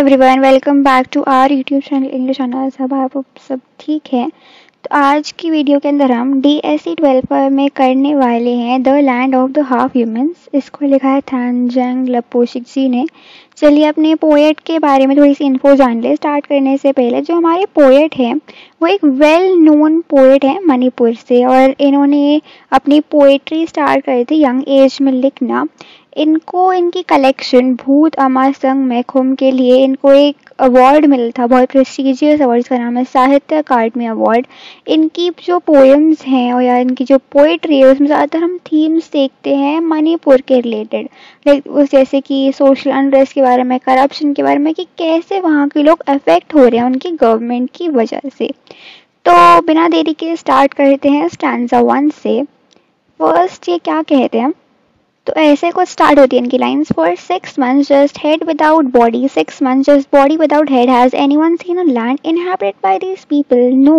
Everyone, welcome back to our YouTube channel English Honours. अब आप सब ठीक है। तो आज की वीडियो के अंदर हम DSE 12 में करने वाले हैं the land of the half humans. इसको लिखा है थानजांग लपोशिक जी ने। चलिए अपने पोएट के बारे में थोड़ी सी इन्फो जान ले। स्टार्ट करने से पहले जो हमारे पोएट हैं वो एक वेल नोन पोएट है मणिपुर से, और इन्होंने अपनी पोएट्री स्टार्ट करी थी यंग एज में लिखना। इनको इनकी कलेक्शन भूत अमा संग मैखुम के लिए इनको एक अवार्ड मिला था, बहुत प्रेस्टिजियस अवार्ड। का नाम है साहित्य अकादमी अवार्ड। इनकी जो पोएम्स हैं और या इनकी जो पोएट्री है उसमें ज़्यादातर हम थीम्स देखते हैं मणिपुर के रिलेटेड, लाइक जैसे कि सोशल अनरेस्ट के बारे में, करप्शन के बारे में, कि कैसे वहाँ के लोग अफेक्ट हो रहे हैं उनकी गवर्नमेंट की वजह से। तो बिना देरी के स्टार्ट करते हैं स्टैंजा 1 से। फर्स्ट ये क्या कहते हैं, तो ऐसे कुछ स्टार्ट होती है इनकी lines. For 6 months just head without body, 6 months just body without head. Has anyone seen a land inhabited by these people? No,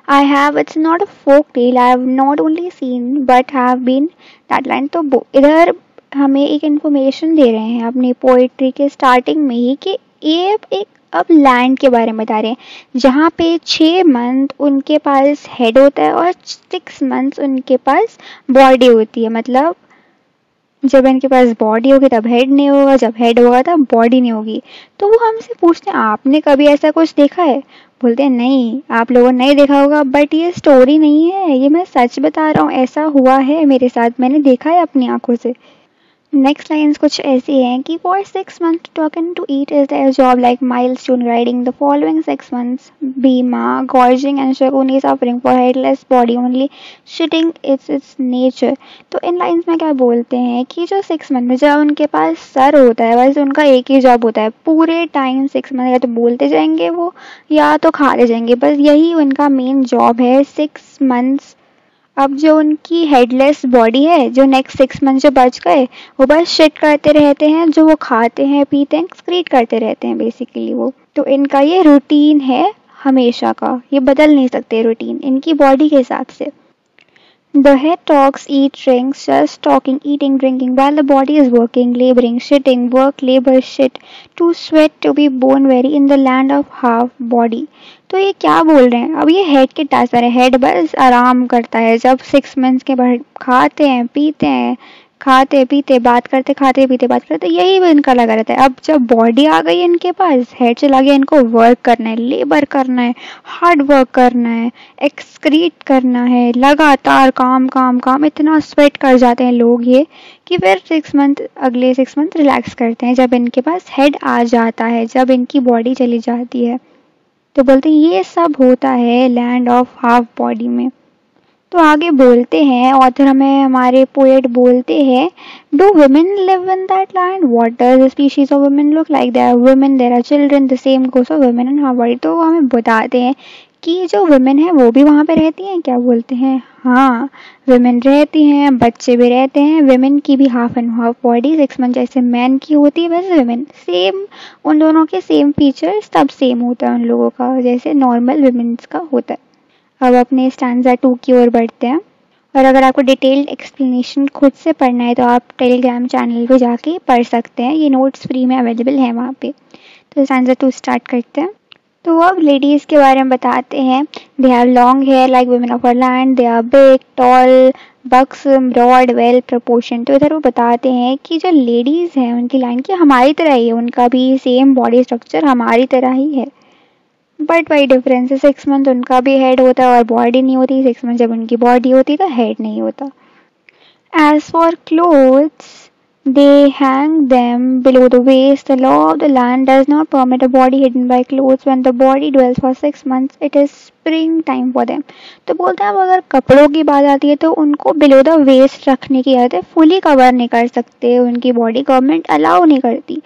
I have. It's not a folk tale. I have not only seen but have been that land. तो इधर हमें एक information दे रहे हैं अपनी poetry के starting में ही कि ये एक अब लैंड के बारे में बता रहे हैं जहाँ पे 6 मंथ उनके पास हेड होता है और 6 months उनके पास बॉडी होती है। मतलब जब इनके पास बॉडी होगी तब हेड नहीं होगा, जब हेड होगा तब बॉडी नहीं होगी। तो वो हमसे पूछते हैं आपने कभी ऐसा कुछ देखा है? बोलते हैं नहीं, आप लोगों ने नहीं देखा होगा, बट ये स्टोरी नहीं है, ये मैं सच बता रहा हूँ, ऐसा हुआ है मेरे साथ, मैंने देखा है अपनी आंखों से। नेक्स्ट लाइन्स कुछ ऐसी हैं कि for 6 months talking to eat is there job like milestone riding the following 6 months Bhima gorging and Shakuni suffering for headless body only shitting it's nature. तो इन लाइन्स में क्या बोलते हैं कि जो 6 month में जब उनके पास सर होता है बस उनका एक ही जॉब होता है पूरे टाइम 6 month, या तो बोलते जाएंगे वो या तो खाते जाएंगे, बस यही उनका मेन जॉब है 6 months। अब जो उनकी हेडलेस बॉडी है, जो नेक्स्ट 6 months जो बच गए वो बस शिट करते रहते हैं, जो वो खाते हैं पीते हैं एक्सक्रीट करते रहते हैं बेसिकली वो। तो इनका ये रूटीन है हमेशा का, ये बदल नहीं सकते रूटीन इनकी बॉडी के हिसाब से। The head talks, eats, drinks, just talking, eating, drinking, while the body is working, laboring, shitting, work, labor, shit, to sweat, to be born weary in the land of half body। तो ये क्या बोल रहे हैं? अब ये head के task है, हेड बस आराम करता है जब 6 months के बाद खाते हैं पीते हैं, खाते पीते बात करते, खाते पीते बात करते, यही वो इनका लगा रहता है। अब जब बॉडी आ गई इनके पास, हेड चला गया, इनको वर्क करना है, लेबर करना है, हार्ड वर्क करना है, एक्सक्रीट करना है, लगातार काम काम काम, इतना स्वेट कर जाते हैं लोग ये कि फिर 6 month अगले 6 month रिलैक्स करते हैं जब इनके पास हेड आ जाता है, जब इनकी बॉडी चली जाती है। तो बोलते हैं ये सब होता है लैंड ऑफ हाफ बॉडी में। तो आगे बोलते हैं ऑथर हमें, हमारे पोएट बोलते हैं, do women live in that land, what does the species of women look like, there are women, there are children, the same goes of women in half body. तो हमें बताते हैं कि जो वुमेन है वो भी वहाँ पे रहती हैं क्या? बोलते हैं हाँ, वुमेन रहती हैं, बच्चे भी रहते हैं, वुमेन की भी half and half body 6 month जैसे मैन की होती है वैसे वुमेन सेम, उन दोनों के सेम फीचर्स सब सेम होता है उन लोगों का, जैसे नॉर्मल वुमेन्स का होता है। अब अपने स्टैंजा 2 की ओर बढ़ते हैं, और अगर आपको डिटेल्ड एक्सप्लेनेशन खुद से पढ़ना है तो आप टेलीग्राम चैनल पे जाके पढ़ सकते हैं, ये नोट्स फ्री में अवेलेबल है वहाँ पे। तो स्टैंजा 2 स्टार्ट करते हैं। तो अब लेडीज़ के बारे में बताते हैं। They have long hair like women of our land, they are big tall buxom broad well proportion. तो इधर वो बताते हैं कि जो लेडीज़ हैं उनकी लाइन की हमारी तरह ही है, उनका भी सेम बॉडी स्ट्रक्चर हमारी तरह ही है, बट वही डिफरेंस है 6 month उनका भी हेड होता है और बॉडी नहीं होती, 6 month जब उनकी बॉडी होती तो हेड नहीं होता। As for clothes, they hang them below the waist. The law of the land does not permit a body hidden by clothes. When the body dwells for 6 months, it is spring time for them. तो बोलते हैं अब अगर कपड़ों की बात आती है तो उनको बिलो द वेस्ट रखने की आदत है, फुली कवर नहीं कर सकते उनकी बॉडी, गवर्नमेंट अलाउ नहीं करती।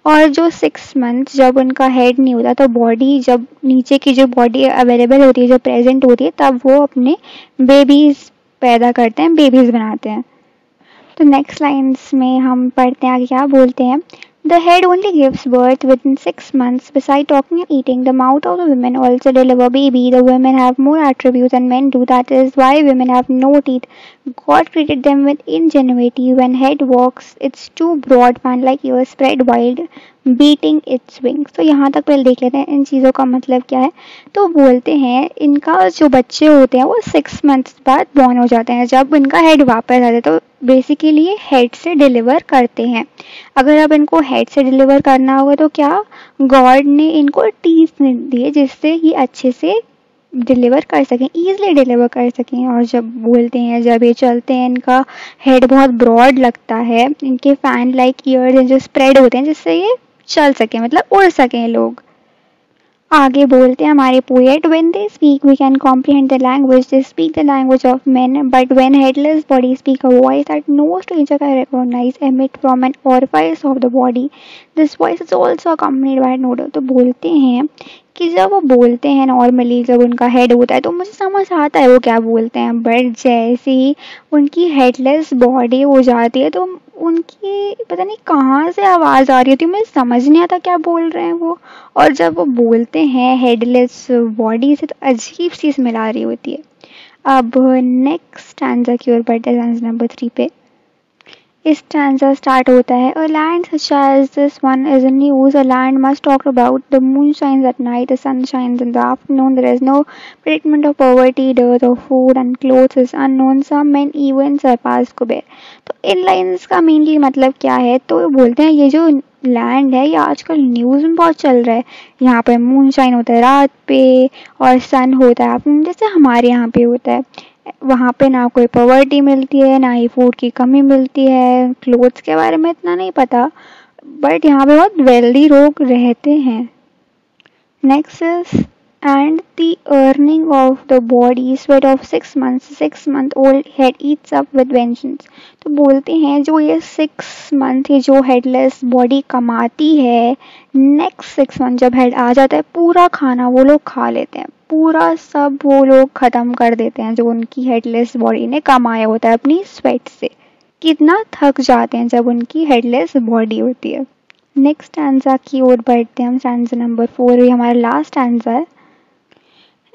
और जो 6 months जब उनका हेड नहीं होता तो बॉडी, जब नीचे की जो बॉडी अवेलेबल होती है, जो प्रेजेंट होती है, तब वो अपने बेबीज पैदा करते हैं, बेबीज बनाते हैं। तो नेक्स्ट लाइन्स में हम पढ़ते हैं आगे क्या बोलते हैं। The head only gives birth within 6 months. Besides talking and eating, the mouth of the women also deliver baby. The women have more attributes than men do. That is why women have no teeth. God created them with ingenuity. When head walks, its two broad fan-like ears spread wide, beating its wings. तो यहाँ तक पहले देख लेते हैं इन चीज़ों का मतलब क्या है. तो बोलते हैं इनका जो बच्चे होते हैं वो 6 मंथ्स बाद बॉर्न हो जाते हैं. जब इनका हेड वापस आते हैं तो बेसिकली हेड से डिलीवर करते हैं. अगर अब इनको हेड से डिलीवर करना होगा तो क्या गॉड ने इनको टीथ दिए जिससे ये अच्छे से डिलीवर कर सकें, ईजिली डिलीवर कर सकें. और जब बोलते हैं जब ये चलते हैं इनका हेड बहुत ब्रॉड लगता है. इनके फैन लाइक ईयर्स जो स्प्रेड होते हैं जिससे ये चल सकें, मतलब उड़ सकें लोग. आगे बोलते हैं हमारे poet, when they speak we can comprehend the language, they speak the language of men, but when headless bodies speak a voice that no stranger can recognize emit from an orifice of the body, this voice is also accompanied by an odor. तो बोलते हैं कि जब वो बोलते हैं normally जब उनका हेड होता है तो मुझे समझ आता है वो क्या बोलते हैं, बट जैसे ही उनकी हेडलेस बॉडी हो जाती है तो उनकी पता नहीं कहाँ से आवाज़ आ रही होती है, मुझे समझ नहीं आता क्या बोल रहे हैं वो. और जब वो बोलते हैं हेडलेस बॉडी से तो अजीब सी स्मेल आ रही होती है. अब नेक्स्ट स्टैंजा की ओर बढ़ते हैं, स्टैंजा नंबर 3 पे. इस स्टैंजा स्टार्ट होता है, A land such as this one is in news, a land much talked about. The moon shines at night, the sun shines in the afternoon. There is no predicament of poverty, dearth of food and clothes is unknown. Some men even surpass Kuber. तो इन lines का mainly मतलब क्या है, तो बोलते हैं ये जो लैंड है ये आजकल न्यूज़ में बहुत चल रहा है. यहाँ पे मून शाइन होता है रात पे और सन होता है जैसे हमारे यहाँ पे होता है. वहाँ पे ना कोई पॉवर्टी मिलती है ना ही फूड की कमी मिलती है. क्लोथ्स के बारे में इतना नहीं पता, बट यहाँ पे बहुत वेल्दी लोग रहते हैं. Next is and the earning of the body sweat of 6 months, 6 month old head eats up with vengeance. तो बोलते हैं जो ये 6 मंथ ये जो हेडलेस बॉडी कमाती है, नेक्स्ट 6 मंथ जब हेड आ जाता है पूरा खाना वो लोग खा लेते हैं, पूरा सब वो लोग ख़त्म कर देते हैं जो उनकी हेडलेस बॉडी ने कमाया होता है अपनी स्वेट से. कितना थक जाते हैं जब उनकी हेडलेस बॉडी होती है. नेक्स्ट स्टैंजा की ओर बढ़ते हैं हम. स्टैंजा नंबर 4 ये हमारा लास्ट स्टैंजा है.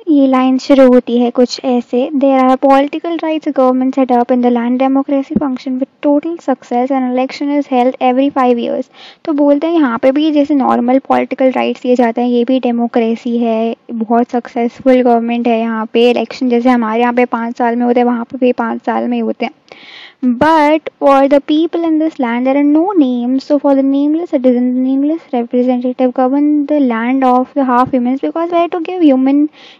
ये लाइन शुरू होती है कुछ ऐसे, There are political rights government set up in the land, democracy function with total success and election is held every 5 years. तो बोलते हैं यहाँ पे भी जैसे नॉर्मल पॉलिटिकल राइट्स दिए जाते हैं, ये भी डेमोक्रेसी है, बहुत सक्सेसफुल गवर्नमेंट है. यहाँ पे इलेक्शन जैसे हमारे यहाँ पे 5 साल में होते हैं वहाँ पे भी 5 साल में होते हैं. But for the people in this land there are no names, so for the nameless citizen, the nameless representative govern the land of the half humans, because where to give human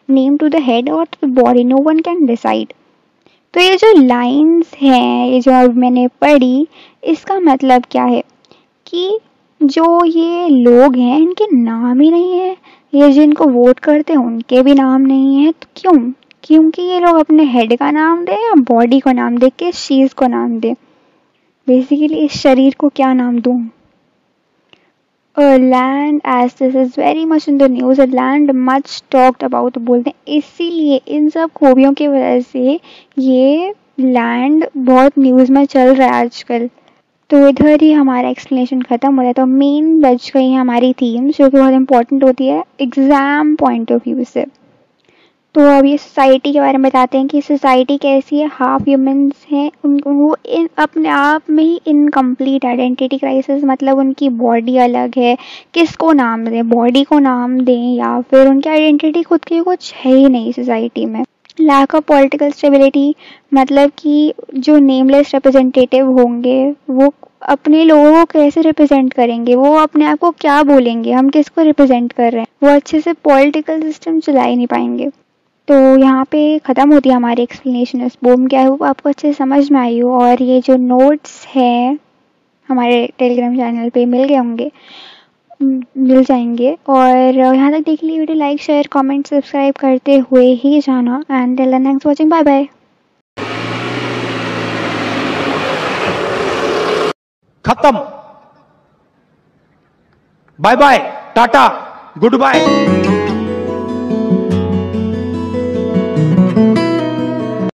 name to the head or to the body, no one can decide. तो ये जो lines हैं ये जो अब मैंने पढ़ी इसका मतलब क्या है कि जो ये लोग हैं इनके नाम ही नहीं है, ये जिनको वोट करते हैं उनके भी नाम नहीं है. तो क्यों? क्योंकि ये लोग अपने हेड का नाम दें या बॉडी को नाम दे, किस चीज़ को नाम दें, बेसिकली इस शरीर को क्या नाम दूँ. A land as this is very much in the news, a land much talked about. बोलते हैं इसीलिए इन सब खूबियों की वजह से ये लैंड बहुत न्यूज़ में चल रहा है आजकल. तो इधर ही हमारा एक्सप्लेनेशन ख़त्म हो रहा है. तो मेन बच गई हमारी थीम्स जो कि बहुत इंपॉर्टेंट होती है एग्ज़ाम पॉइंट ऑफ व्यू से. तो अब ये सोसाइटी के बारे में बताते हैं कि सोसाइटी कैसी है. हाफ ह्यूमंस हैं, वो अपने आप में ही इनकम्प्लीट आइडेंटिटी क्राइसिस, मतलब उनकी बॉडी अलग है, किसको नाम दें, बॉडी को नाम दें या फिर उनकी आइडेंटिटी खुद की कुछ है ही नहीं सोसाइटी में. लैक ऑफ पॉलिटिकल स्टेबिलिटी, मतलब कि जो नेमलेस रिप्रेजेंटेटिव होंगे वो अपने लोगों को कैसे रिप्रेजेंट करेंगे, वो अपने आप को क्या बोलेंगे, हम किसको रिप्रेजेंट कर रहे हैं, वो अच्छे से पॉलिटिकल सिस्टम चला ही नहीं पाएंगे. तो यहाँ पे ख़त्म होती है हमारी एक्सप्लेनेशन इस पोम क्या है वो आपको अच्छे से समझ में आई हो. और ये जो नोट्स हैं हमारे टेलीग्राम चैनल पे मिल गए होंगे, मिल जाएंगे. और यहाँ तक देख लीजिए video like share comment subscribe करते हुए ही जाना. And till then thanks for watching, bye bye. खत्म. Bye bye, tata, good bye.